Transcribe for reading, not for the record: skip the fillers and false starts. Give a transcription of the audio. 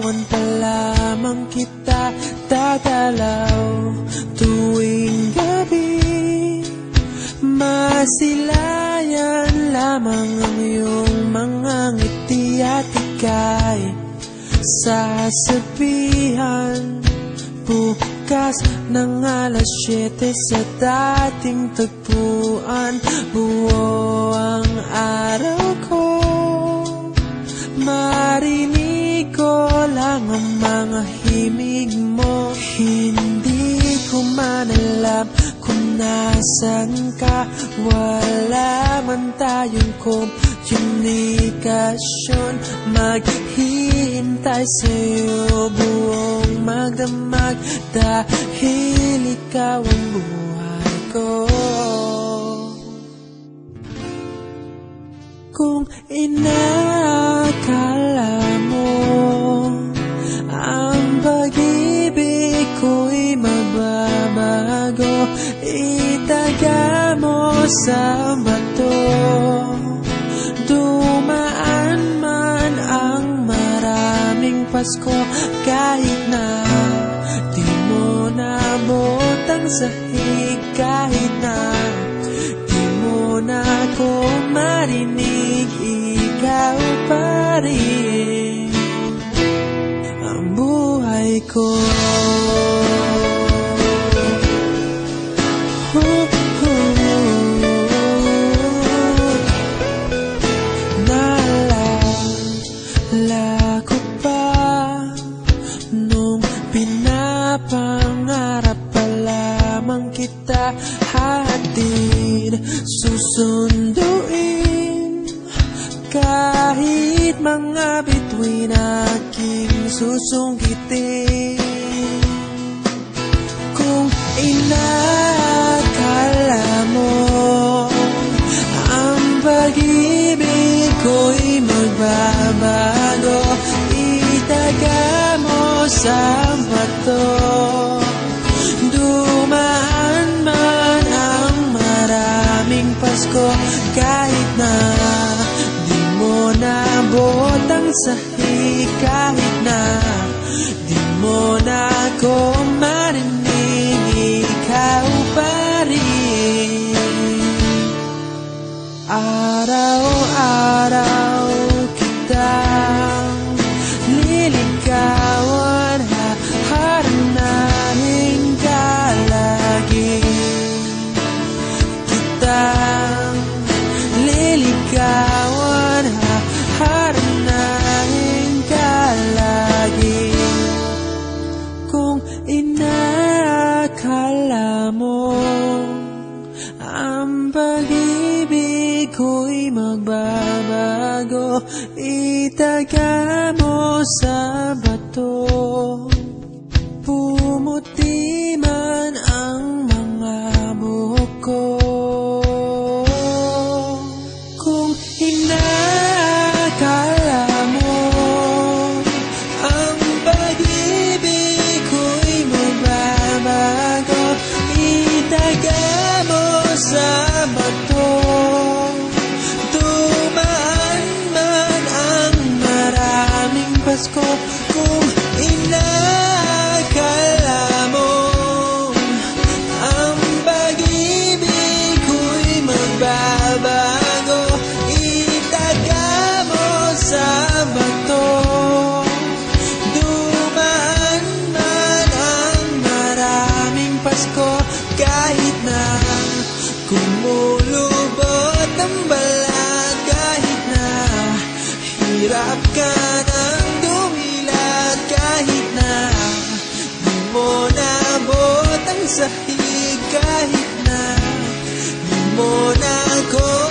Larawan pa lamang kita dadalaw tuwing gabi. Masilayan lamang ang iyong mga ngiti at ika'y sasabihan bukas ng alas 7 sa dating tagpuan. Buo ang araw ko, marinig ko lang ang mga himig mo. Hindi ko man alam kung nasan ka, wala man tayong komunikasyon. Maghihintay sa'yo buong magdamag dahil ikaw ang buhay ko. Kung inakala mo ang pag-ibig ko'y magbabago, itaga mo sa bato. Dumaan man ang maraming Pasko, kahit na di mo nabot ang sahig, kahit na di mo na ako marinig, ikaw pa rin ang buhay ko. Naalala ko pa nung pinapangarap pa lamang kita hatid, susunduin kahit mga bituin aking susungkitin. Kung inakala mo ang pag-ibig ko'y magbabago, itaga mo sa bato. Dumaan man ang maraming Pasko, kahit na di mo nabot ang sahig, kahit na di mo na ako marinig, ikaw pa rin. Araw-araw kitang liligawan, haharanahin ka lagi. Kitang liligawan, haharanahin ka lagi. Kung inakala mo ang pag-ibig ko'y magbabago, itaga mo sa bato. Pumuti man ang mga buhok ko. Kung inakala mo ang pag-ibig ko'y magbabago, itaga mo sa bato. Dumaan man ang maraming Pasko, kung inakala mo ang pag-ibig ko'y magbabago, itaga mo sa bato. Dumaan man ang maraming Pasko, kahit na kumulubot ang balat, kahit na hirap ka ng dumilat, kahit na di mo nabot ang sahig, kahit na di mo na ako